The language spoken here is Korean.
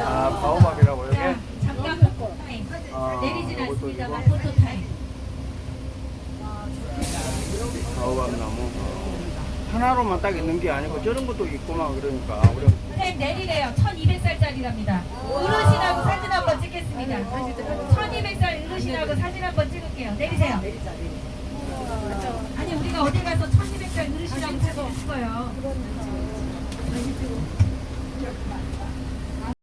아, 바오밥이라고 여기? 자, 잠깐 포토타임. 내리진 이것도 않습니다만 이거? 포토타임. 바오밥 나무. 하나로만 딱 있는 게 아니고 저런 것도 있구나. 그러니까 우리 선생님 내리래요. 1200살짜리랍니다. 어르신하고 사진 한번 찍겠습니다. 1200살 어르신하고 사진 한번 찍을게요. 내리세요. 아니 우리가 어디 가서 1200살 어르신하고 사진 찍어요.